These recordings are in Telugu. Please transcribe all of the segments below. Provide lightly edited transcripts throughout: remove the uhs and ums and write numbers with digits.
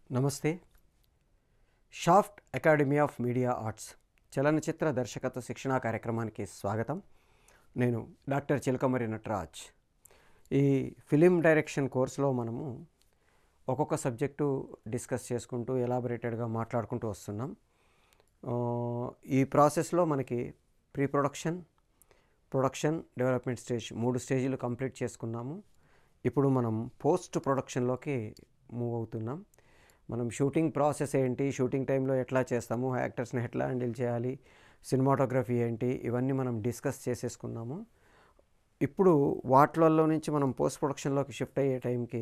నమస్తే. Shaft academy of media arts చలనచిత్ర దర్శకత్వ శిక్షణా కార్యక్రమానికి స్వాగతం. నేను డాక్టర్ చిలకమరి నటరాజ్. ఈ ఫిలిం డైరెక్షన్ కోర్సులో మనము ఒక్కొక్క సబ్జెక్టు డిస్కస్ చేసుకుంటూ ఎలాబొరేటెడ్గా మాట్లాడుకుంటూ వస్తున్నాం. ఈ ప్రాసెస్లో మనకి pre production, production, development stage 3 స్టేజీలు కంప్లీట్ చేసుకున్నాము. ఇప్పుడు మనం పోస్ట్ ప్రొడక్షన్లోకి మూవ్ అవుతున్నాం. మనం షూటింగ్ ప్రాసెస్ ఏంటి, షూటింగ్ టైంలో ఎట్లా చేస్తాము, యాక్టర్స్ని ఎట్లా హ్యాండిల్ చేయాలి, సినిమాటోగ్రఫీ ఏంటి, ఇవన్నీ మనం డిస్కస్ చేసేసుకున్నాము. ఇప్పుడు వాటిలలో నుంచి మనం పోస్ట్ ప్రొడక్షన్లోకి షిఫ్ట్ అయ్యే టైంకి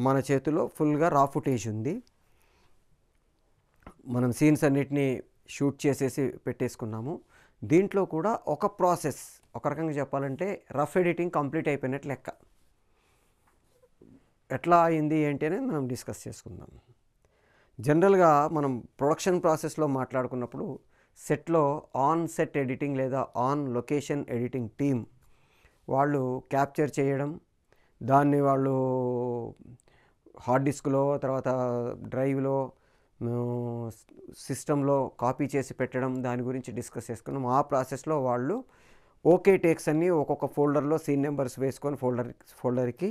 మన చేతిలో ఫుల్గా రా ఫుటేజ్ ఉంది. మనం సీన్స్ అన్నిటినీ షూట్ చేసేసి పెట్టేసుకున్నాము. దీంట్లో కూడా ఒక ప్రాసెస్, ఒక రకంగా చెప్పాలంటే రఫ్ ఎడిటింగ్ కంప్లీట్ అయిపోయినట్లు లెక్క. ఎట్లా అయింది ఏంటి అనేది మనం డిస్కస్ చేసుకుందాం. జనరల్గా మనం ప్రొడక్షన్ ప్రాసెస్లో మాట్లాడుకున్నప్పుడు సెట్లో ఆన్ సెట్ ఎడిటింగ్ లేదా ఆన్ లొకేషన్ ఎడిటింగ్ టీమ్ వాళ్ళు క్యాప్చర్ చేయడం, దాన్ని వాళ్ళు హార్డ్ డిస్క్లో, తర్వాత డ్రైవ్లో, సిస్టంలో కాపీ చేసి పెట్టడం, దాని గురించి డిస్కస్ చేసుకున్నాం. ఆ ప్రాసెస్లో వాళ్ళు ఓకే టేక్స్ అన్నీ ఒక్కొక్క ఫోల్డర్లో సీన్ నెంబర్స్ వేసుకొని ఫోల్డర్కి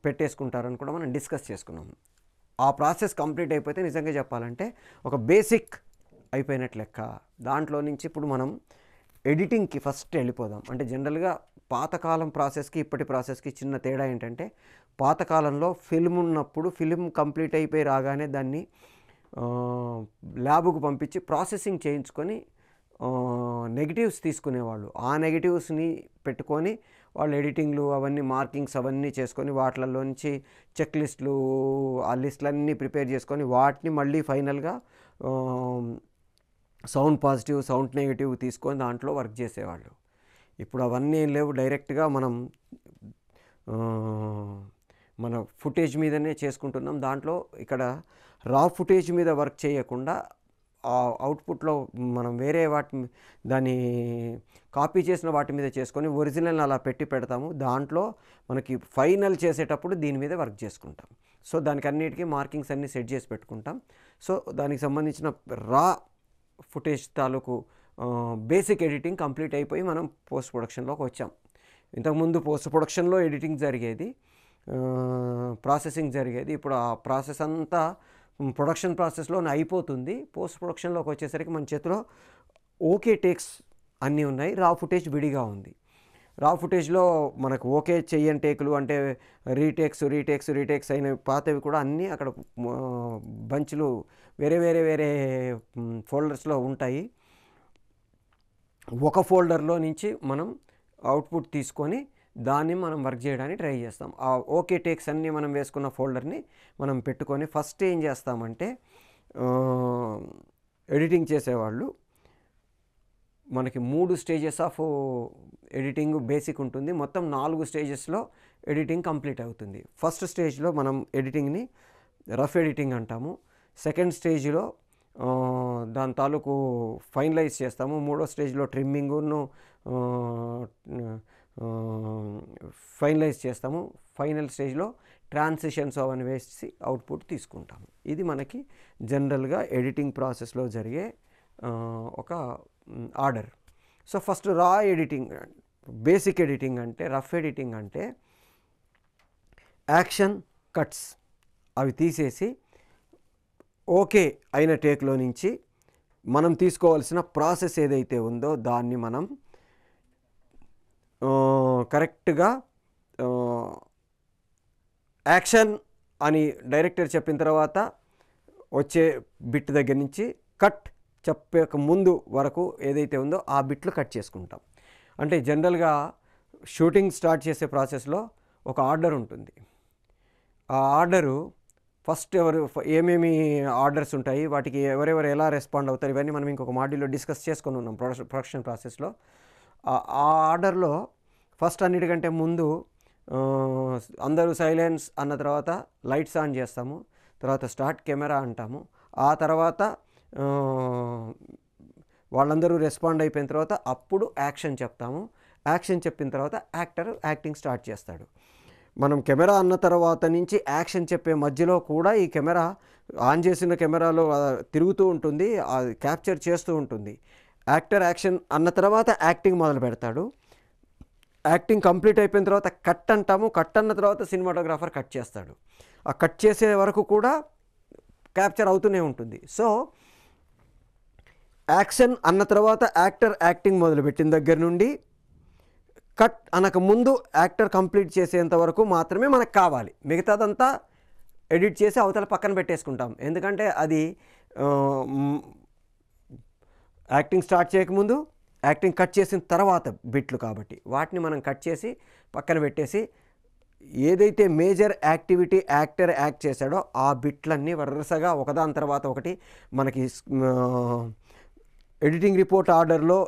పెట్టేసుకుంటారని కూడా మనం డిస్కస్ చేసుకున్నాం. ఆ ప్రాసెస్ కంప్లీట్ అయిపోతే నిజంగా చెప్పాలంటే ఒక బేసిక్ అయిపోయినట్లు లెక్క. దాంట్లో నుంచి ఇప్పుడు మనం ఎడిటింగ్కి ఫస్ట్ వెళ్ళిపోదాం. అంటే జనరల్గా పాతకాలం ప్రాసెస్కి ఇప్పటి ప్రాసెస్కి చిన్న తేడా ఏంటంటే, పాతకాలంలో ఫిల్మ్ ఉన్నప్పుడు ఫిల్మ్ కంప్లీట్ అయిపోయి రాగానే దాన్ని ల్యాబ్కు పంపించి ప్రాసెసింగ్ చేయించుకొని నెగిటివ్స్ తీసుకునేవాళ్ళు. ఆ నెగిటివ్స్ని పెట్టుకొని వాళ్ళు ఎడిటింగ్లు అవన్నీ మార్కింగ్స్ అవన్నీ చేసుకొని వాటిల్లోంచి చెక్ లిస్టులు, ఆ లిస్టులన్నీ ప్రిపేర్ చేసుకొని వాటిని మళ్ళీ ఫైనల్గా సౌండ్ పాజిటివ్, సౌండ్ నెగిటివ్ తీసుకొని దాంట్లో వర్క్ చేసేవాళ్ళు. ఇప్పుడు అవన్నీ ఏం లేవు. డైరెక్ట్గా మన ఫుటేజ్ మీదనే చేసుకుంటున్నాం. దాంట్లో ఇక్కడ రా ఫుటేజ్ మీద వర్క్ చేయకుండా ఆ అవుట్పుట్లో మనం వేరే దాన్ని కాపీ చేసిన వాటి మీద చేసుకొని ఒరిజినల్ అలా పెడతాము. దాంట్లో మనకి ఫైనల్ చేసేటప్పుడు దీని మీద వర్క్ చేసుకుంటాం. సో దానికి అన్నిటికీ మార్కింగ్స్ అన్నీ సెట్ చేసి పెట్టుకుంటాం. సో దానికి సంబంధించిన రా ఫుటేజ్ తాలూకు బేసిక్ ఎడిటింగ్ కంప్లీట్ అయిపోయి మనం పోస్ట్ ప్రొడక్షన్లోకి వచ్చాం. ఇంతకుముందు పోస్ట్ ప్రొడక్షన్లో ఎడిటింగ్ జరిగేది, ప్రాసెసింగ్ జరిగేది. ఇప్పుడు ఆ ప్రాసెస్ అంతా ప్రొడక్షన్ ప్రాసెస్లోనే అయిపోతుంది. పోస్ట్ ప్రొడక్షన్లోకి వచ్చేసరికి మన చేతిలో ఓకే టేక్స్ అన్నీ ఉన్నాయి, రా ఫుటేజ్ విడిగా ఉంది. రా ఫుటేజ్లో మనకు ఓకే చెయ్యని టేకులు అంటే రీటేక్స్ అయిన పాతవి కూడా అన్నీ అక్కడ బంచ్లు వేరే ఫోల్డర్స్లో ఉంటాయి. ఒక ఫోల్డర్లో నుంచి మనం అవుట్పుట్ తీసుకొని దాన్ని మనం వర్క్ చేయడానికి ట్రై చేస్తాం. ఆ ఓకే టేక్స్ అన్నీ మనం వేసుకున్న ఫోల్డర్ని మనం పెట్టుకొని ఫస్ట్ ఏం చేస్తామంటే, ఎడిటింగ్ చేసేవాళ్ళు మనకి 3 స్టేజెస్ ఆఫ్ ఎడిటింగ్ బేసిక్ ఉంటుంది. మొత్తం 4 స్టేజెస్లో ఎడిటింగ్ కంప్లీట్ అవుతుంది. ఫస్ట్ స్టేజ్లో మనం ఎడిటింగ్ని రఫ్ ఎడిటింగ్ అంటాము. సెకండ్ స్టేజ్లో దాని తాలూకు ఫైనలైజ్ చేస్తాము. మూడో స్టేజ్లో ట్రిమ్మింగ్ను ఫైనలైజ్ చేస్తాము. ఫైనల్ స్టేజ్లో ట్రాన్సిషన్స్ అవన్నీ వేసి అవుట్పుట్ తీసుకుంటాము. ఇది మనకి జనరల్గా ఎడిటింగ్ ప్రాసెస్లో జరిగే ఒక ఆర్డర్. సో ఫస్ట్ రా ఎడిటింగ్, బేసిక్ ఎడిటింగ్ అంటే, రఫ్ ఎడిటింగ్ అంటే యాక్షన్ కట్స్ అవి తీసేసి ఓకే అయిన టేక్లో నుంచి మనం తీసుకోవాల్సిన ప్రాసెస్ ఏదైతే ఉందో దాన్ని మనం కరెక్ట్గా యాక్షన్ అని డైరెక్టర్ చెప్పిన తర్వాత వచ్చే బిట్ దగ్గర నుంచి కట్ చెప్పక ముందు వరకు ఏదైతే ఉందో ఆ బిట్లు కట్ చేసుకుంటాం. అంటే జనరల్గా షూటింగ్ స్టార్ట్ చేసే ప్రాసెస్లో ఒక ఆర్డర్ ఉంటుంది. ఆ ఆర్డరు ఫస్ట్ ఏమేమి ఆర్డర్స్ ఉంటాయి, వాటికి ఎవరెవరు ఎలా రెస్పాండ్ అవుతారు, ఇవన్నీ మనం ఇంకొక మాడ్యూల్లో డిస్కస్ చేసుకొని ఉన్నాం ప్రొడక్షన్ ప్రాసెస్లో. ఆ ఆర్డర్లో ఫస్ట్ అన్నిటికంటే ముందు అందరూ సైలెన్స్ అన్న తర్వాత లైట్స్ ఆన్ చేస్తాము. తర్వాత స్టార్ట్ కెమెరా అంటాము. ఆ తర్వాత వాళ్ళందరూ రెస్పాండ్ అయిపోయిన తర్వాత అప్పుడు యాక్షన్ చెప్తాము. యాక్షన్ చెప్పిన తర్వాత యాక్టర్ యాక్టింగ్ స్టార్ట్ చేస్తాడు. మనం కెమెరా అన్న తర్వాత నుంచి యాక్షన్ చెప్పే మధ్యలో కూడా ఈ కెమెరా ఆన్ చేసిన కెమెరాలో తిరుగుతూ ఉంటుంది, అది క్యాప్చర్ చేస్తూ ఉంటుంది. యాక్టర్ యాక్షన్ అన్న తర్వాత యాక్టింగ్ మొదలు పెడతాడు. యాక్టింగ్ కంప్లీట్ అయిపోయిన తర్వాత కట్ అంటాము. కట్ అన్న తర్వాత సినిమాటోగ్రాఫర్ కట్ చేస్తాడు. ఆ కట్ చేసే వరకు కూడా క్యాప్చర్ అవుతూనే ఉంటుంది. సో యాక్షన్ అన్న తర్వాత యాక్టర్ యాక్టింగ్ మొదలుపెట్టిన దగ్గర నుండి కట్ అనక ముందు యాక్టర్ కంప్లీట్ చేసేంత వరకు మాత్రమే మనకు కావాలి. మిగతాదంతా ఎడిట్ చేసి అవతల పక్కన పెట్టేసుకుంటాం. ఎందుకంటే అది యాక్టింగ్ స్టార్ట్ చేయకముందు, యాక్టింగ్ కట్ చేసిన తర్వాత బిట్లు కాబట్టి వాటిని మనం కట్ చేసి పక్కన పెట్టేసి ఏదైతే మేజర్ యాక్టివిటీ యాక్టర్ యాక్ట్ చేశాడో ఆ బిట్లన్నీ వరుసగా ఒకదాని తర్వాత ఒకటి మనకి ఎడిటింగ్ రిపోర్ట్ ఆర్డర్లో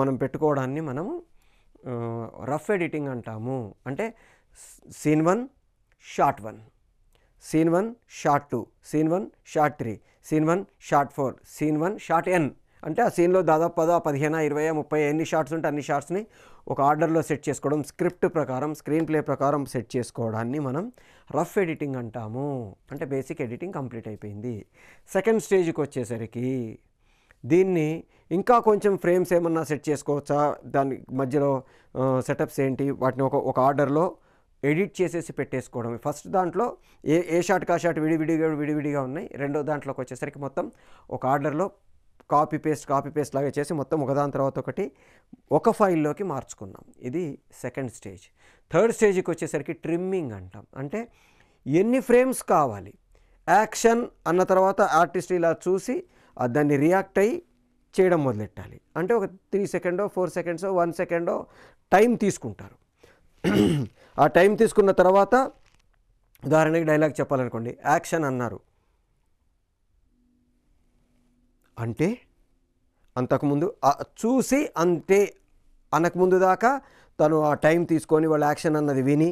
మనం పెట్టుకోవడాన్ని మనము రఫ్ ఎడిటింగ్ అంటాము. అంటే scene 1 shot 1, scene 1 shot 2, scene 1 shot 3, scene 1 shot 4, scene 1 shot n. అంటే ఆ సీన్లో దాదాపు 10, 15, 20, 30 ఎన్ని షాట్స్ ఉంటే అన్ని షాట్స్ని ఒక ఆర్డర్లో సెట్ చేసుకోవడం, స్క్రిప్ట్ ప్రకారం స్క్రీన్ ప్లే ప్రకారం సెట్ చేసుకోవడాన్ని మనం రఫ్ ఎడిటింగ్ అంటాము. అంటే బేసిక్ ఎడిటింగ్ కంప్లీట్ అయిపోయింది. సెకండ్ స్టేజ్కి వచ్చేసరికి దీన్ని ఇంకా కొంచెం ఫ్రేమ్స్ ఏమన్నా సెట్ చేసుకోవచ్చా, దాని మధ్యలో సెటప్స్ ఏంటి, వాటిని ఒక ఆర్డర్లో ఎడిట్ చేసేసి పెట్టేసుకోవడం. ఫస్ట్ దాంట్లో ఏ షాట్కి ఆ షాట్ విడివిడిగా ఉన్నాయి. రెండో దాంట్లోకి వచ్చేసరికి మొత్తం ఒక ఆర్డర్లో కాపీ పేస్ట్ లాగా చేసి మొత్తం ఒకదాని తర్వాత ఒకటి ఒక ఫైల్లోకి మార్చుకున్నాం. ఇది సెకండ్ స్టేజ్. థర్డ్ స్టేజ్కి వచ్చేసరికి ట్రిమ్మింగ్ అంటాం. అంటే ఎన్ని ఫ్రేమ్స్ కావాలి, యాక్షన్ అన్న తర్వాత ఆర్టిస్ట్ ఇలా చూసి దాన్ని రియాక్ట్ అయ్యి చేయడం మొదలెట్టాలి. అంటే ఒక 3 సెకండో 4 సెకండ్సో 1 సెకండో టైం తీసుకుంటారు. ఆ టైం తీసుకున్న తర్వాత ఉదాహరణకి డైలాగ్ చెప్పాలనుకోండి, యాక్షన్ అన్నారు అంటే అంతకుముందు చూసి అంతే అనకముందు దాకా తను ఆ టైం తీసుకొని వాళ్ళ యాక్షన్ అన్నది విని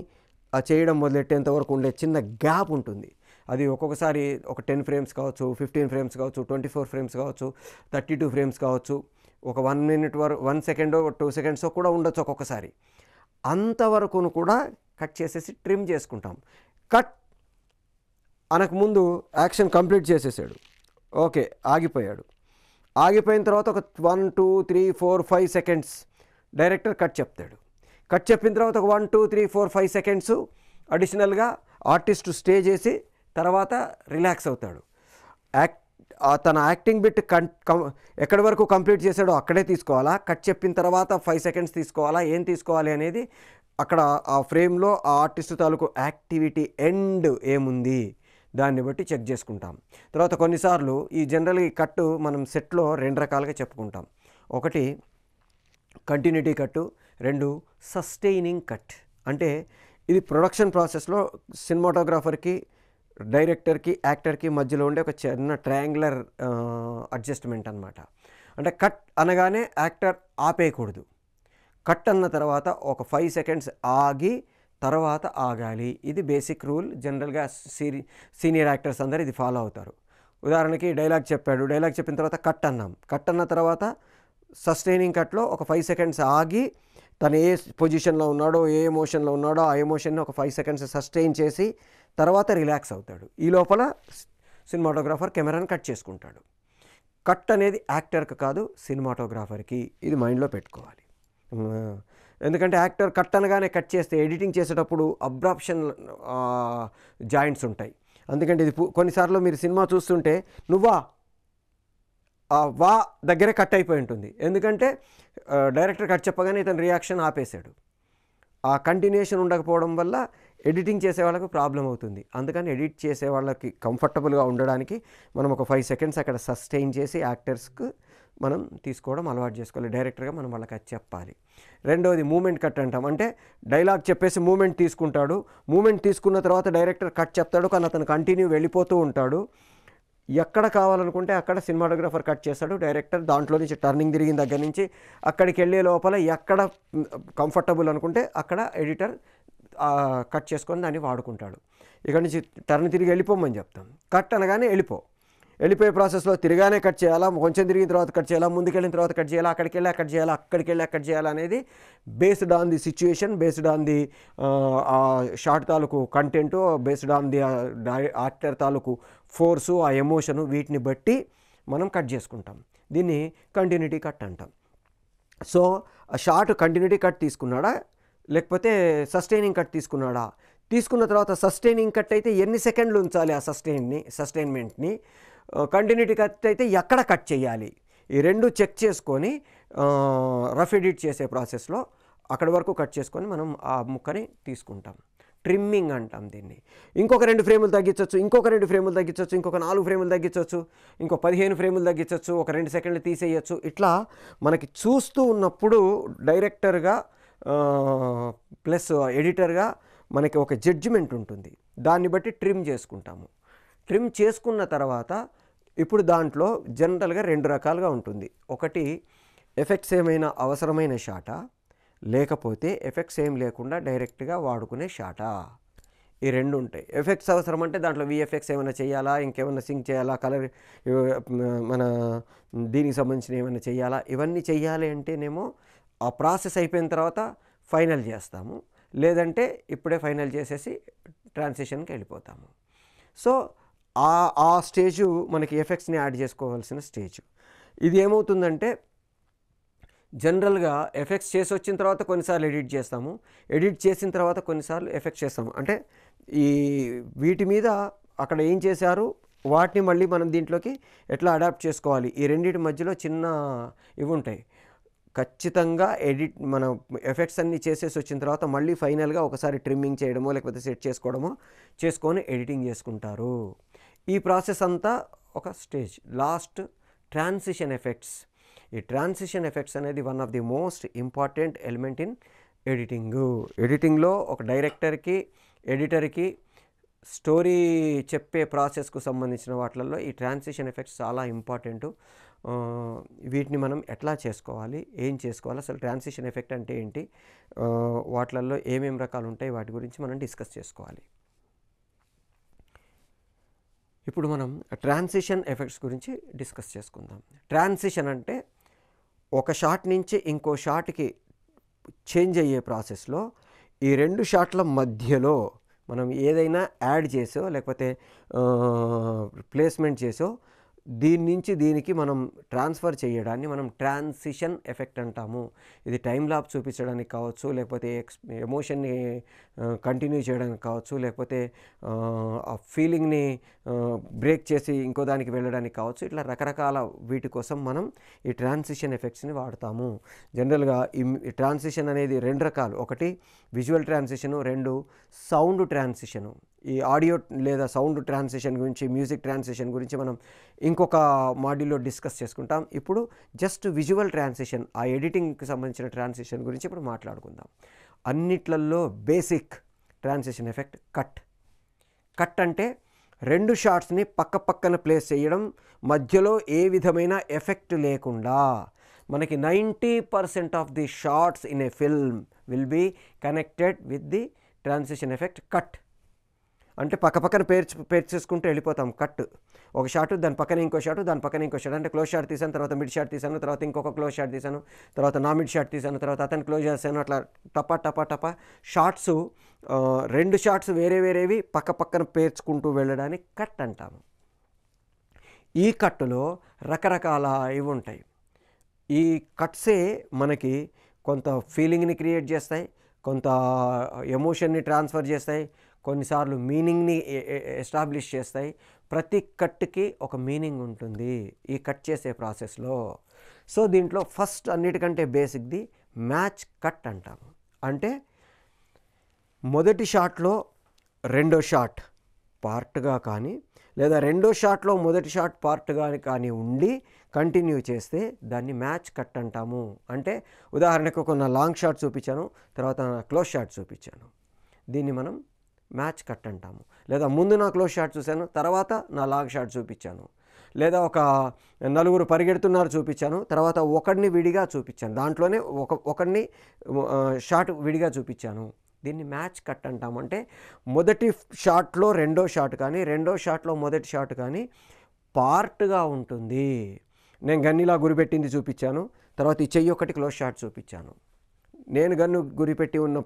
చేయడం మొదలెట్టేంత వరకు ఉండే చిన్న గ్యాప్ ఉంటుంది. అది ఒక్కొక్కసారి ఒక 10 ఫ్రేమ్స్ కావచ్చు, 15 ఫ్రేమ్స్ కావచ్చు, 24 ఫ్రేమ్స్ కావచ్చు, 32 ఫ్రేమ్స్ కావచ్చు, ఒక 1 మినిట్ వరకు 1 సెకండో 2 సెకండ్సో కూడా ఉండొచ్చు ఒక్కొక్కసారి. అంతవరకును కూడా కట్ చేసేసి ట్రిమ్ చేసుకుంటాం. కట్ అనకముందు యాక్షన్ కంప్లీట్ చేసేసాడు, ఓకే ఆగిపోయాడు. ఆగిపోయిన తర్వాత ఒక 1, 2, 3, 4, 5 సెకండ్స్ డైరెక్టర్ కట్ చెప్తాడు. కట్ చెప్పిన తర్వాత ఒక 1, 2, 3, 4, 5 సెకండ్స్ అడిషనల్గా ఆర్టిస్ట్ స్టే చేసి తర్వాత రిలాక్స్ అవుతాడు. తన యాక్టింగ్ బిట్ ఎక్కడి వరకు కంప్లీట్ చేశాడో అక్కడే తీసుకోవాలా, కట్ చెప్పిన తర్వాత 5 సెకండ్స్ తీసుకోవాలా, ఏం తీసుకోవాలి అనేది అక్కడ ఆ ఫ్రేమ్లో ఆ ఆర్టిస్ట్ తాలూకు యాక్టివిటీ ఎండ్ ఏముంది దాన్ని బట్టి చెక్ చేసుకుంటాం. తర్వాత కొన్నిసార్లు ఈ జనరల్గా ఈ కట్టు మనం సెట్లో 2 రకాలుగా చెప్పుకుంటాం. ఒకటి కంటిన్యూటీ కట్టు, 2 సస్టైనింగ్ కట్. అంటే ఇది ప్రొడక్షన్ ప్రాసెస్లో సినిమాటోగ్రాఫర్కి, డైరెక్టర్కి, యాక్టర్కి మధ్యలో ఉండే ఒక చిన్న ట్రయాంగులర్ అడ్జస్ట్మెంట్ అనమాట. అంటే కట్ అనగానే యాక్టర్ ఆపేయకూడదు. కట్ అన్న తర్వాత ఒక 5 సెకండ్స్ ఆగి తర్వాత ఆగాలి. ఇది బేసిక్ రూల్. జనరల్గా సీనియర్ యాక్టర్స్ అందరూ ఇది ఫాలో అవుతారు. ఉదాహరణకి డైలాగ్ చెప్పాడు, డైలాగ్ చెప్పిన తర్వాత కట్ అన్నాం. కట్ అన్న తర్వాత సస్టైనింగ్ కట్లో ఒక 5 సెకండ్స్ ఆగి తను ఏ పొజిషన్లో ఉన్నాడో, ఏ ఎమోషన్లో ఉన్నాడో ఆ ఎమోషన్ని ఒక 5 సెకండ్స్ సస్టైన్ చేసి తర్వాత రిలాక్స్ అవుతాడు. ఈ లోపల సినిమాటోగ్రాఫర్ కెమెరాని కట్ చేసుకుంటాడు. కట్ అనేది యాక్టర్కి కాదు, సినిమాటోగ్రాఫర్కి. ఇది మైండ్లో పెట్టుకోవాలి. ఎందుకంటే యాక్టర్ కట్ అనగానే కట్ చేస్తే ఎడిటింగ్ చేసేటప్పుడు అబ్రాప్షన్ జాయింట్స్ ఉంటాయి. అందుకంటే ఇది కొన్నిసార్లు మీరు సినిమా చూస్తుంటే వా దగ్గరే కట్ అయిపోయి ఉంటుంది. ఎందుకంటే డైరెక్టర్ కట్ చెప్పగానే ఇతను రియాక్షన్ ఆపేశాడు. ఆ కంటిన్యూషన్ ఉండకపోవడం వల్ల ఎడిటింగ్ చేసే వాళ్ళకు ప్రాబ్లం అవుతుంది. అందుకని ఎడిట్ చేసే వాళ్ళకి కంఫర్టబుల్గా ఉండడానికి మనం ఒక 5 సెకండ్స్ అక్కడ సస్టైన్ చేసి యాక్టర్స్కి మనం తీసుకోవడం అలవాటు చేసుకోవాలి. డైరెక్టర్గా మనం వాళ్ళకి అది చెప్పాలి. రెండవది మూమెంట్ కట్ అంటాం. అంటే డైలాగ్ చెప్పేసి మూమెంట్ తీసుకుంటాడు. మూమెంట్ తీసుకున్న తర్వాత డైరెక్టర్ కట్ చెప్తాడు, కానీ అతను కంటిన్యూ వెళ్ళిపోతూ ఉంటాడు. ఎక్కడ కావాలనుకుంటే అక్కడ సినిమాటోగ్రాఫర్ కట్ చేస్తాడు. డైరెక్టర్ దాంట్లో నుంచి టర్నింగ్ తిరిగిన దగ్గర నుంచి అక్కడికి వెళ్ళే లోపల ఎక్కడ కంఫర్టబుల్ అనుకుంటే అక్కడ ఎడిటర్ కట్ చేసుకొని దాన్ని వాడుకుంటాడు. ఇక్కడ నుంచి టర్న్ తిరిగి వెళ్ళిపోమని చెప్తాం. కట్ అనగానే వెళ్ళిపో. వెళ్ళిపోయే ప్రాసెస్లో తిరిగానే కట్ చేయాలా, కొంచెం తిరిగిన తర్వాత కట్ చేయాలా, ముందుకెళ్ళిన తర్వాత కట్ చేయాలా, అక్కడికి వెళ్ళి కట్ చేయాలా, అక్కడికి వెళ్ళి కట్ చేయాలా అనేది based on the situation, based on the ఆ షార్ట్ తాలూకు content, based on the actor తాలూకు ఫోర్సు, ఆ ఎమోషను, వీటిని బట్టి మనం కట్ చేసుకుంటాం. దీన్ని కంటిన్యూటీ కట్ అంటాం. సో ఆ షార్ట్ కంటిన్యూటీ కట్ తీసుకున్నాడా లేకపోతే సస్టైనింగ్ కట్ తీసుకున్నాడా, తీసుకున్న తర్వాత సస్టైనింగ్ కట్ అయితే ఎన్ని సెకండ్లు ఉంచాలి ఆ సస్టైన్మెంట్ని, కంటిన్యూటీ కట్ అయితే ఎక్కడ కట్ చేయాలి, ఈ రెండు చెక్ చేసుకొని రఫ్ ఎడిట్ చేసే ప్రాసెస్లో అక్కడి వరకు కట్ చేసుకొని మనం ఆ ముక్కని తీసుకుంటాం. ట్రిమ్మింగ్ అంటాం దీన్ని. ఇంకొక 2 ఫ్రేములు తగ్గించవచ్చు, ఇంకొక 2 ఫ్రేములు తగ్గించవచ్చు, ఇంకొక 4 ఫ్రేములు తగ్గించవచ్చు, ఇంకో 15 ఫ్రేములు తగ్గించవచ్చు, ఒక 2 సెకండ్లు తీసేయచ్చు. ఇట్లా మనకి చూస్తూ ఉన్నప్పుడు డైరెక్టర్గా ప్లస్ ఎడిటర్గా మనకి ఒక జడ్జిమెంట్ ఉంటుంది. దాన్ని బట్టి ట్రిమ్ చేసుకుంటాము. ట్రిమ్ చేసుకున్న తర్వాత ఇప్పుడు దాంట్లో జనరల్గా 2 రకాలుగా ఉంటుంది. ఒకటి ఎఫెక్ట్స్ ఏమైనా అవసరమైన షాటా, లేకపోతే ఎఫెక్ట్స్ ఏం లేకుండా డైరెక్ట్గా వాడుకునే షాటా, ఈ 2 ఉంటాయి. ఎఫెక్ట్స్ అవసరం అంటే దాంట్లో విఎఫ్ఎక్స్ ఏమైనా చేయాలా, ఇంకేమైనా సింక్ చేయాలా, కలర్ మన దీనికి సంబంధించిన ఏమైనా చేయాలా, ఇవన్నీ చెయ్యాలి అంటేనేమో ఆ ప్రాసెస్ అయిపోయిన తర్వాత ఫైనల్ చేస్తాము, లేదంటే ఇప్పుడే ఫైనల్ చేసేసి ట్రాన్సిషన్కి వెళ్ళిపోతాము. సో ఆ స్టేజు మనకి ఎఫెక్ట్స్ని యాడ్ చేసుకోవాల్సిన స్టేజ్. ఇది ఏమవుతుందంటే జనరల్గా ఎఫెక్ట్స్ చేసి వచ్చిన తర్వాత కొన్నిసార్లు ఎడిట్ చేస్తాము, ఎడిట్ చేసిన తర్వాత కొన్నిసార్లు ఎఫెక్ట్స్ చేస్తాము. అంటే ఈ వీటి మీద అక్కడ ఏం చేశారు వాటిని మళ్ళీ మనం దీంట్లోకి ఎట్లా అడాప్ట్ చేసుకోవాలి, ఈ రెండింటి మధ్యలో చిన్న ఇవి ఉంటాయి. ఖచ్చితంగా మన ఎఫెక్ట్స్ అన్నీ చేసేసి వచ్చిన తర్వాత మళ్ళీ ఫైనల్గా ఒకసారి ట్రిమ్మింగ్ చేయడమో లేకపోతే సెట్ చేసుకోవడమో చేసుకొని ఎడిటింగ్ చేసుకుంటారు. ఈ ప్రాసెస్ అంతా ఒక స్టేజ్. Last transition effects. ఈ ట్రాన్సిషన్ ఎఫెక్ట్స్ అనేది one of the most important element in ఎడిటింగ్లో ఒక డైరెక్టర్కి, ఎడిటర్కి స్టోరీ చెప్పే ప్రాసెస్కు సంబంధించిన వాటిల్లో ఈ ట్రాన్సిషన్ ఎఫెక్ట్స్ చాలా ఇంపార్టెంటు. వీటిని మనం ఎట్లా చేసుకోవాలి, ఏం చేసుకోవాలి, అసలు ట్రాన్సిషన్ ఎఫెక్ట్ అంటే ఏంటి, వాటిల్లో ఏమేమి రకాలు ఉంటాయి, వాటి గురించి మనం డిస్కస్ చేసుకోవాలి. ఇప్పుడు మనం ట్రాన్సిషన్ ఎఫెక్ట్స్ గురించి డిస్కస్ చేసుకుందాం. ట్రాన్సిషన్ అంటే ఒక షాట్ నుంచి ఇంకో షాట్కి చేంజ్ అయ్యే ప్రాసెస్లో ఈ 2 షాట్ల మధ్యలో మనం ఏదైనా యాడ్ చేసో లేకపోతే ప్లేస్మెంట్ చేసో దీని నుంచి దీనికి మనం ట్రాన్స్ఫర్ చేయడాన్ని మనం ట్రాన్సిషన్ ఎఫెక్ట్ అంటాము. ఇది టైం లాప్ చూపించడానికి కావచ్చు, లేకపోతే ఎమోషన్ని కంటిన్యూ చేయడానికి కావచ్చు, లేకపోతే ఆ ఫీలింగ్ని బ్రేక్ చేసి ఇంకో దానికి వెళ్ళడానికి కావచ్చు. ఇట్లా రకరకాల వీటి కోసం మనం ఈ ట్రాన్సిషన్ ఎఫెక్ట్స్ని వాడతాము. జనరల్గా ఈ ట్రాన్సిషన్ అనేది 2 రకాలు. ఒకటి విజువల్ ట్రాన్సిషను, 2 సౌండ్ ట్రాన్సిషను. ఈ ఆడియో లేదా సౌండ్ ట్రాన్సిషన్ గురించి, మ్యూజిక్ ట్రాన్సిషన్ గురించి మనం ఇంకొక మాడ్యూల్లో డిస్కస్ చేసుకుంటాం. ఇప్పుడు జస్ట్ విజువల్ ట్రాన్సిషన్, ఆ ఎడిటింగ్కి సంబంధించిన ట్రాన్సిషన్ గురించి ఇప్పుడు మాట్లాడుకుందాం. అన్నిట్లలో బేసిక్ ట్రాన్సిషన్ ఎఫెక్ట్ కట్ అంటే 2 షాట్స్ని పక్కన ప్లేస్ చేయడం, మధ్యలో ఏ విధమైన ఎఫెక్ట్ లేకుండా. మనకి 90% of the shots in a film will be connected with the transition effect cut. అంటే పక్కన పేర్చేసుకుంటూ వెళ్ళిపోతాం. కట్ ఒక షాటు, దాని పక్కన ఇంకో షాటు, దాని పక్కన ఇంకో షాట్. అంటే క్లోజ్ షాట్ తీసాను, తర్వాత మిడ్ షాట్ తీసాను, తర్వాత ఇంకొక క్లోజ్ షాట్ తీసాను, తర్వాత నా మిడ్ షాట్ తీసాను, తర్వాత అతను క్లోజ్ చేశాను. అట్లా టపా షాట్స్ 2 షాట్స్ వేరేవి పక్కన పేర్చుకుంటూ వెళ్ళడానికి కట్ అంటాము. ఈ కట్టులో రకరకాల ఇవి ఉంటాయి. ఈ కట్సే మనకి కొంత ఫీలింగ్ని క్రియేట్ చేస్తాయి, కొంత ఎమోషన్ని ట్రాన్స్ఫర్ చేస్తాయి, కొన్నిసార్లు మీనింగ్ని ఎస్టాబ్లిష్ చేస్తాయి. ప్రతి కట్కి ఒక మీనింగ్ ఉంటుంది ఈ కట్ చేసే ప్రాసెస్లో. సో దీంట్లో ఫస్ట్ అన్నిటికంటే బేసిక్ది మ్యాచ్ కట్ అంటాము. అంటే మొదటి షాట్లో రెండో షాట్ పార్ట్గా కానీ, లేదా రెండో షాట్లో మొదటి షాట్ పార్ట్గా కానీ ఉండి కంటిన్యూ చేస్తే దాన్ని మ్యాచ్ కట్ అంటాము. అంటే ఉదాహరణకు ఒక నా లాంగ్ షాట్ చూపించాను, తర్వాత నా క్లోజ్ షాట్ చూపించాను, దీన్ని మనం మ్యాచ్ కట్ అంటాము. లేదా ముందు నా క్లోజ్ షాట్ చూశాను, తర్వాత నా లాంగ్ షాట్ చూపించాను, లేదా ఒక 4 పరిగెడుతున్నారు చూపించాను, తర్వాత ఒకడిని విడిగా చూపించాను, దాంట్లోనే ఒకడిని షాట్ విడిగా చూపించాను, దీన్ని మ్యాచ్ కట్ అంటాము. అంటే మొదటి షాట్లో రెండో షాట్ కానీ, రెండో షాట్లో మొదటి షాట్ కానీ పార్ట్గా ఉంటుంది. నేను గన్నిలా గురిపెట్టింది చూపించాను, తర్వాత ఈ చెయ్యి ఒకటి క్లోజ్ షాట్ చూపించాను. నేను గన్ను గురిపెట్టి ఉన్న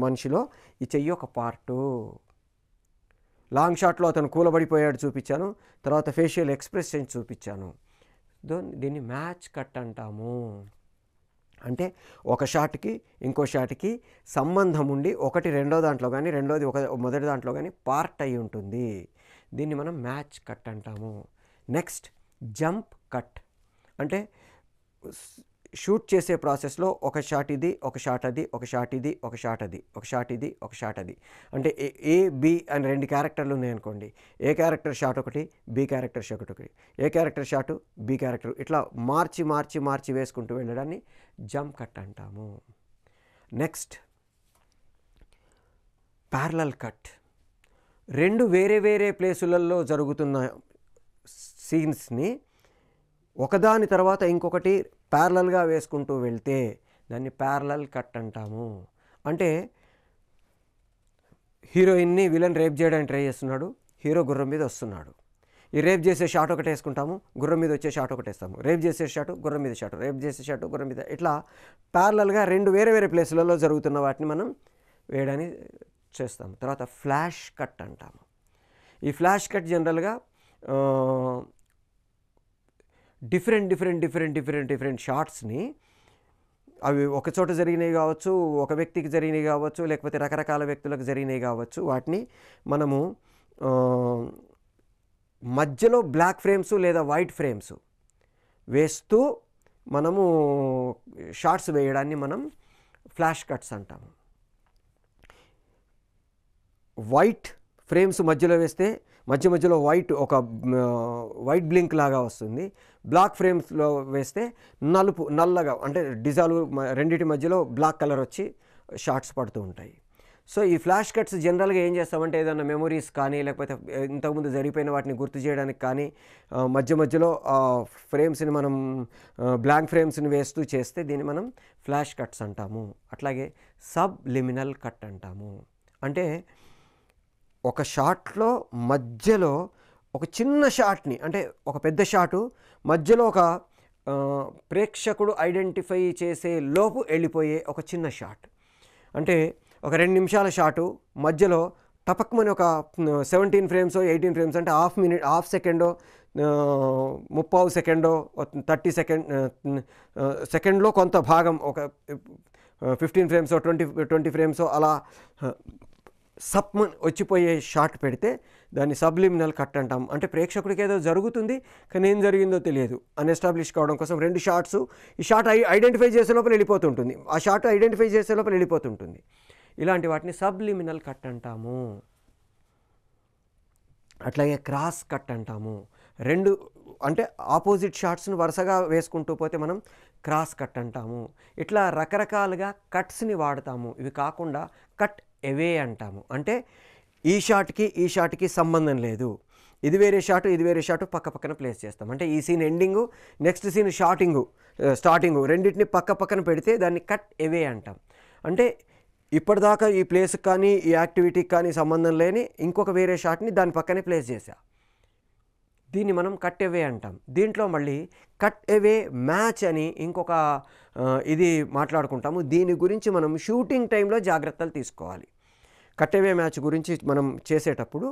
మనిషిలో ఈ చెయ్యి ఒక పార్టు. లాంగ్ షాట్లో అతను కూలబడిపోయాడు చూపించాను, తర్వాత ఫేషియల్ ఎక్స్ప్రెషన్ చూపించాను. దీన్ని మ్యాచ్ కట్ అంటాము. అంటే ఒక షాట్కి ఇంకో షాట్కి సంబంధం ఉండి ఒకటి రెండో దాంట్లో కానీ రెండోది మొదటి దాంట్లో కానీ పార్ట్ అయి ఉంటుంది. దీన్ని మనం మ్యాచ్ కట్ అంటాము. నెక్స్ట్ జంప్ కట్ అంటే షూట్ చేసే ప్రాసెస్లో ఒక షాట్ ఇది, ఒక షాట్ అది, ఒక షాట్ ఇది, ఒక షాట్ అది, ఒక షాట్ ఇది, ఒక షాట్ అది. అంటే ఏ బి అని 2 క్యారెక్టర్లు ఉన్నాయనుకోండి, ఏ క్యారెక్టర్ షాట్ ఒకటి, బి క్యారెక్టర్ షాట్ ఒకటి, ఏ క్యారెక్టర్ షాటు, బి క్యారెక్టర్, ఇట్లా మార్చి మార్చి మార్చి వేసుకుంటూ వెళ్ళడాన్ని జంప్ కట్ అంటాము. Next parallel cut. 2 వేరే వేరే ప్లేసులలో జరుగుతున్న సీన్స్ని ఒకదాని తర్వాత ఇంకొకటి ప్యారలల్గా వేసుకుంటూ వెళ్తే దాన్ని ప్యారలల్ కట్ అంటాము. అంటే హీరోయిన్ని విలన్ రేప్ చేయడానికి ట్రై చేస్తున్నాడు, హీరో గుర్రం మీద వస్తున్నాడు. ఈ రేప్ చేసే షాట్ ఒకటి వేసుకుంటాము, గుర్రం మీద వచ్చే షాట్ ఒకటి వేస్తాము. రేప్ చేసే షాటు, గుర్రం మీద షాటు, రేప్ చేసే షాటు, గుర్రం మీద, ఇట్లా ప్యారలల్గా 2 వేరే వేరే ప్లేసులలో జరుగుతున్న వాటిని మనం వేయడానికి చేస్తాము. తర్వాత ఫ్లాష్ కట్ అంటాము. ఈ ఫ్లాష్ కట్ జనరల్గా డిఫరెంట్ షాట్స్ని, అవి ఒక చోట జరిగినవి కావచ్చు, ఒక వ్యక్తికి జరిగినవి కావచ్చు, లేకపోతే రకరకాల వ్యక్తులకు జరిగినవి కావచ్చు, వాటిని మనము మధ్యలో బ్లాక్ ఫ్రేమ్స్ లేదా వైట్ ఫ్రేమ్స్ వేస్తూ మనము షార్ట్స్ వేయడాన్ని మనం ఫ్లాష్ కట్స్ అంటాము. వైట్ ఫ్రేమ్స్ మధ్యలో వేస్తే మధ్యలో వైట్ బ్లింక్ లాగా వస్తుంది. బ్లాక్ ఫ్రేమ్స్లో వేస్తే నల్లగా అంటే డిజాల్వ్, రెండింటి మధ్యలో బ్లాక్ కలర్ వచ్చి షార్ట్స్ పడుతూ ఉంటాయి. సో ఈ ఫ్లాష్ కట్స్ జనరల్గా ఏం చేస్తామంటే ఏదైనా మెమొరీస్ కానీ లేకపోతే ఇంతకుముందు జరిగిపోయిన వాటిని గుర్తు చేయడానికి కానీ మధ్యలో ఫ్రేమ్స్ని మనం బ్లాంక్ ఫ్రేమ్స్ని వేస్తూ చేస్తే దీన్ని మనం ఫ్లాష్ కట్స్ అంటాము. అట్లాగే సబ్ లిమినల్ కట్ అంటాము. అంటే ఒక షాట్లో మధ్యలో ఒక చిన్న షాట్ని, అంటే ఒక పెద్ద షాటు మధ్యలో ఒక ప్రేక్షకుడు ఐడెంటిఫై చేసే లోపు వెళ్ళిపోయే ఒక చిన్న షాట్. అంటే ఒక 2 నిమిషాల షాటు మధ్యలో టపక్మని ఒక 17 ఫ్రేమ్స్ 18 ఫ్రేమ్స్ అంటే హాఫ్ సెకండో 30 సెకండో 30 సెకండ్లో కొంత భాగం ఒక 15 ఫ్రేమ్స్ 20 ఫ్రేమ్స్ అలా వచ్చిపోయే షాట్ పెడితే దాన్ని సబ్లిమినల్ కట్ అంటాం. అంటే ప్రేక్షకుడికి ఏదో జరుగుతుంది కానీ ఏం జరిగిందో తెలియదు అని ఎస్టాబ్లిష్ కావడం కోసం 2 షాట్స్, ఈ షాట్ ఐడెంటిఫై చేసే లోపల వెళ్ళిపోతుంటుంది, ఆ షాట్ ఐడెంటిఫై చేసే లోపల వెళ్ళిపోతుంటుంది. ఇలాంటి వాటిని సబ్లిమినల్ కట్ అంటాము. అట్లాగే క్రాస్ కట్ అంటాము. 2 అంటే ఆపోజిట్ షాట్స్ని వరుసగా వేసుకుంటూ పోతే మనం క్రాస్ కట్ అంటాము. ఇట్లా రకరకాలుగా కట్స్ని వాడతాము. ఇవి కాకుండా కట్ అవే అంటాము. అంటే ఈ షాట్కి సంబంధం లేదు, ఇది వేరే షాటు పక్క పక్కన ప్లేస్ చేస్తాం. అంటే ఈ scene ending, next scene starting రెండింటిని పక్క పక్కన పెడితే దాన్ని కట్ అవే అంటాం. అంటే ఇప్పటిదాకా ఈ ప్లేస్కి కానీ ఈ యాక్టివిటీకి కానీ సంబంధం లేని ఇంకొక వేరే షాట్ని దాని పక్కనే ప్లేస్ చేశా, దీన్ని మనం కట్ అవే అంటాం. దీంట్లో మళ్ళీ కట్ అవే మ్యాచ్ అని ఇంకొక ఇది మాట్లాడుకుంటాము. దీని గురించి మనం షూటింగ్ టైంలో జాగ్రత్తలు తీసుకోవాలి. కట్ అవే మ్యాచ్ గురించి మనం చేసేటప్పుడు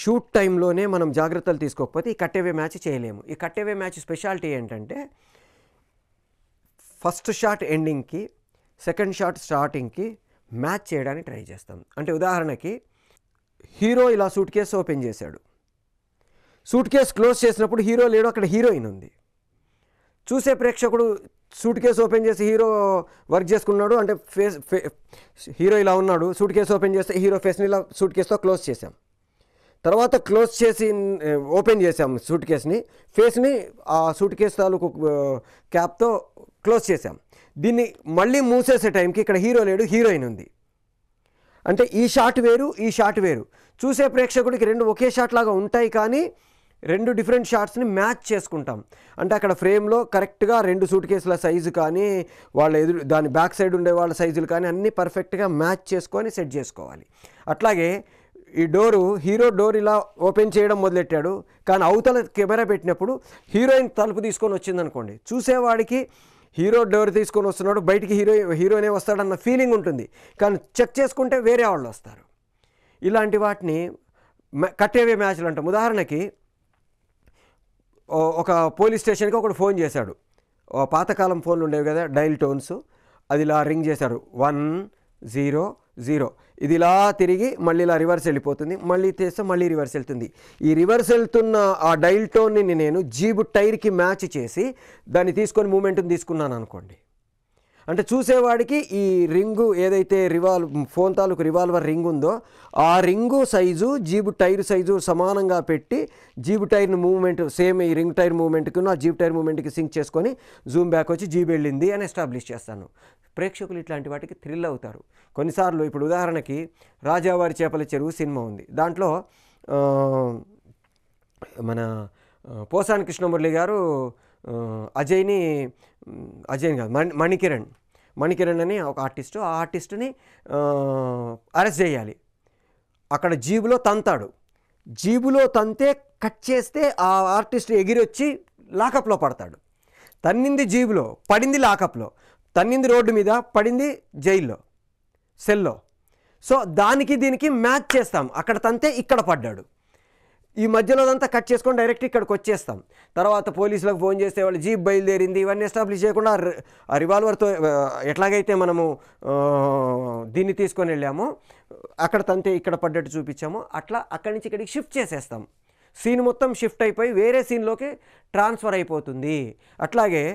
షూట్ టైంలోనే మనం జాగ్రత్తలు తీసుకోకపోతే ఈ కట్ అవే మ్యాచ్ చేయలేము. ఈ కట్ అవే మ్యాచ్ స్పెషాలిటీ ఏంటంటే ఫస్ట్ షాట్ ఎండింగ్కి సెకండ్ షాట్ స్టార్టింగ్కి మ్యాచ్ చేయడానికి ట్రై చేస్తాం. అంటే ఉదాహరణకి హీరో ఇలా సూట్ కేసు ఓపెన్ చేశాడు, సూట్ కేసు క్లోజ్ చేసినప్పుడు హీరో లేడు, అక్కడ హీరోయిన్ ఉంది. చూసే ప్రేక్షకుడు సూట్ కేసు ఓపెన్ చేసి హీరో వర్క్ చేసుకున్నాడు అంటే హీరో ఇలా ఉన్నాడు, సూట్ కేసు ఓపెన్ చేస్తే హీరో ఫేస్ని ఇలా సూట్ కేసుతో క్లోజ్ చేసాం. తర్వాత క్లోజ్ చేసి ఓపెన్ చేసాం సూట్ కేసుని, ఫేస్ని ఆ సూట్ కేసు తాలూకు క్యాప్తో క్లోజ్ చేసాం. దీన్ని మళ్ళీ మూసేసే టైంకి ఇక్కడ హీరో లేడు, హీరోయిన్ ఉంది. అంటే ఈ షాట్ వేరు, చూసే ప్రేక్షకుడికి 2 ఒకే షాట్ లాగా ఉంటాయి కానీ 2 డిఫరెంట్ షాట్స్ని మ్యాచ్ చేసుకుంటాం. అంటే అక్కడ ఫ్రేమ్లో కరెక్ట్గా 2 సూట్ కేసుల సైజు కానీ దాని బ్యాక్ సైడ్ ఉండే వాళ్ళ సైజులు కానీ అన్నీ పర్ఫెక్ట్గా మ్యాచ్ చేసుకొని సెట్ చేసుకోవాలి. అట్లాగే ఈ డోరు హీరో డోర్ ఇలా ఓపెన్ చేయడం మొదలెట్టాడు, కానీ అవతల కెమెరా పెట్టినప్పుడు హీరోయిన్ తలుపు తీసుకొని వచ్చిందనుకోండి, చూసేవాడికి హీరో డోర్ తీసుకొని వస్తున్నాడు, బయటికి హీరోనే వస్తాడన్న ఫీలింగ్ ఉంటుంది. కానీ చెక్ చేసుకుంటే వేరే వాళ్ళు వస్తారు. ఇలాంటి వాటిని కట్టేవే మ్యాచ్లు అంటాం. ఉదాహరణకి ఒక పోలీస్ స్టేషన్కి ఒకడు ఫోన్ చేశాడు. పాతకాలం ఫోన్లు ఉండేవి కదా, డైల్ టోన్స్. అది ఇలా రింగ్ చేశాడు, 100. ఇది ఇలా తిరిగి మళ్ళీ ఇలా రివర్స్ వెళ్ళిపోతుంది, మళ్ళీ తీస్తే మళ్ళీ రివర్స్ వెళ్తుంది. ఈ రివర్స్ వెళ్తున్న ఆ డైల్ టోన్ని నేను జీబు టైర్కి మ్యాచ్ చేసి దాన్ని తీసుకొని మూమెంట్ని తీసుకున్నాను అనుకోండి. అంటే చూసేవాడికి ఈ రింగు ఏదైతే ఫోన్ తాలూకు రివాల్వర్ రింగ్ ఉందో ఆ ring size jib tyre size సమానంగా పెట్టి జీబు టైర్ని మూవ్మెంట్ సేమ్ ఈ రింగ్ టైర్ మూవ్మెంట్కి ఆ జీబు టైర్ మూవ్మెంట్కి సింక్ చేసుకొని జూమ్ బ్యాక్ వచ్చి జీబు వెళ్ళింది అని ఎస్టాబ్లిష్ చేస్తాను. ప్రేక్షకులు ఇట్లాంటి వాటికి థ్రిల్ అవుతారు. కొన్నిసార్లు ఇప్పుడు ఉదాహరణకి రాజావారి చేపల చెరువు సినిమా ఉంది. దాంట్లో మన పోసాని కృష్ణమురళి గారు అజయ్ కాదు మణికిరణ్ అని ఒక ఆర్టిస్టు, ఆ ఆర్టిస్టుని అరెస్ట్ చేయాలి. అక్కడ జీబులో తంతాడు. జీబులో తంతే కట్ చేస్తే ఆ ఆర్టిస్ట్ ఎగిరి వచ్చి లాకప్లో పడతాడు. తన్నింది జీబులో, పడింది లాకప్లో, తన్నింది రోడ్డు మీద, పడింది జైల్లో సెల్లో. సో దానికి దీనికి మ్యాచ్ చేస్తాం. అక్కడ తంతే ఇక్కడ పడ్డాడు. ఈ మధ్యలో అదంతా కట్ చేసుకొని డైరెక్ట్ ఇక్కడికి వచ్చేస్తాం. తర్వాత పోలీసులకు ఫోన్ చేస్తే వాళ్ళు జీప్ బయలుదేరింది ఇవన్నీ ఎస్టాబ్లిష్ చేయకుండా ఆ రివాల్వర్తో ఎట్లాగైతే మనము దీన్ని తీసుకొని వెళ్ళామో అక్కడ తంతే ఇక్కడ పడ్డట్టు చూపించామో అట్లా అక్కడి నుంచి ఇక్కడికి షిఫ్ట్ చేసేస్తాం. సీన్ మొత్తం షిఫ్ట్ అయిపోయి వేరే సీన్లోకి ట్రాన్స్ఫర్ అయిపోతుంది. అట్లాగే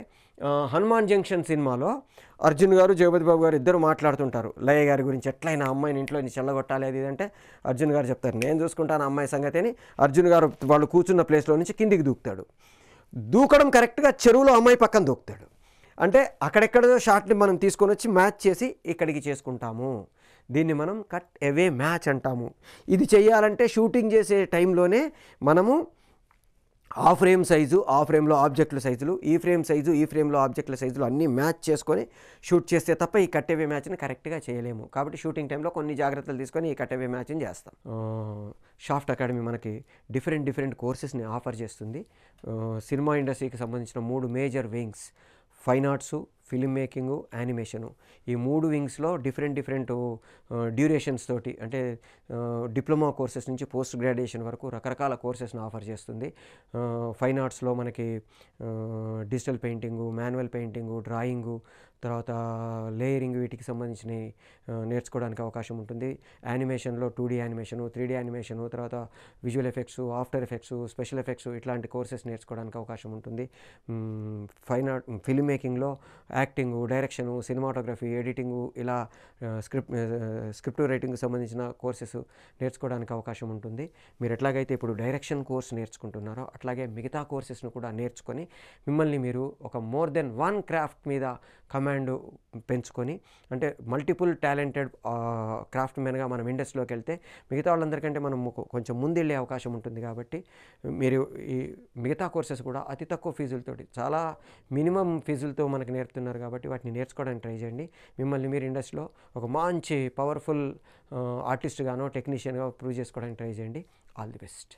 హనుమాన్ జంక్షన్ సినిమాలో అర్జున్ గారు జగపతి బాబు గారు ఇద్దరు మాట్లాడుతుంటారు లయ గారి గురించి, ఎట్లయినా అమ్మాయిని ఇంట్లో చెల్లగొట్టాలి అది అంటే అర్జున్ గారు చెప్తారు నేను చూసుకుంటాను అమ్మాయి సంగతి అని. అర్జున్ గారు వాళ్ళు కూర్చున్న ప్లేస్లో నుంచి కిందికి దూకుతాడు. దూకడం కరెక్ట్గా చెరువులో అమ్మాయి పక్కన దూకుతాడు. అంటే అక్కడెక్కడో షాట్ని మనం తీసుకొని వచ్చి మ్యాచ్ చేసి ఇక్కడికి చేసుకుంటాము. దీన్ని మనం కట్ అవే మ్యాచ్ అంటాము. ఇది చేయాలంటే షూటింగ్ చేసే టైంలోనే మనము ఆ ఫ్రేమ్ సైజు, ఆ ఫ్రేమ్లో ఆబ్జెక్టుల సైజులు, ఈ ఫ్రేమ్ సైజు, ఈ ఫ్రేమ్లో ఆబ్జెక్టుల సైజులు అన్నీ మ్యాచ్ చేసుకొని షూట్ చేస్తే తప్ప ఈ కట్టేవే మ్యాచ్ని కరెక్ట్గా చేయలేము. కాబట్టి షూటింగ్ టైంలో కొన్ని జాగ్రత్తలు తీసుకొని ఈ కట్టేవే మ్యాచ్ని చేస్తాం. షాఫ్ట్ అకాడమీ మనకి డిఫరెంట్ కోర్సెస్ని ఆఫర్ చేస్తుంది. సినిమా ఇండస్ట్రీకి సంబంధించిన 3 major wings, fine arts, film making, animation. ఈ 3 వింగ్స్లో డిఫరెంట్ డ్యూరేషన్స్ తోటి అంటే డిప్లొమా కోర్సెస్ నుంచి పోస్ట్ గ్రాడ్యుయేషన్ వరకు రకరకాల కోర్సెస్ని ఆఫర్ చేస్తుంది. ఫైన్ ఆర్ట్స్లో మనకి digital painting, manual painting, drawing, తర్వాత లేయరింగ్ వీటికి సంబంధించి నేర్చుకోవడానికి అవకాశం ఉంటుంది. యానిమేషన్లో 2D యానిమేషను, 3D యానిమేషను, తర్వాత visual effects, after effects, special effects ఇట్లాంటి కోర్సెస్ నేర్చుకోవడానికి అవకాశం ఉంటుంది. ఫిల్మ్ మేకింగ్లో యాక్టింగు, డైరెక్షను, సినిమాటోగ్రఫీ, ఎడిటింగు ఇలా స్క్రిప్ట్ రైటింగ్కి సంబంధించిన కోర్సెస్ నేర్చుకోవడానికి అవకాశం ఉంటుంది. మీరు ఎట్లాగైతే ఇప్పుడు డైరెక్షన్ కోర్స్ నేర్చుకుంటున్నారో అట్లాగే మిగతా కోర్సెస్ను కూడా నేర్చుకొని మిమ్మల్ని మీరు ఒక మోర్ దెన్ 1 క్రాఫ్ట్ మీద కమాండ్ పెంచుకొని అంటే మల్టిపుల్ టాలెంటెడ్ క్రాఫ్ట్ మెన్గా మనం ఇండస్ట్రీలోకి వెళ్తే మిగతా వాళ్ళందరికంటే మనం కొంచెం ముందెళ్ళే అవకాశం ఉంటుంది. కాబట్టి మీరు ఈ మిగతా కోర్సెస్ కూడా అతి తక్కువ ఫీజులతోటి చాలా మినిమం ఫీజులతో మనకు నేర్పుతున్నారు కాబట్టి వాటిని నేర్చుకోవడానికి ట్రై చేయండి. మిమ్మల్ని మీరు ఇండస్ట్రీలో ఒక మంచి పవర్ఫుల్ ఆర్టిస్ట్గానో టెక్నీషియన్గా ప్రూవ్ చేసుకోవడానికి ట్రై చేయండి. All the best.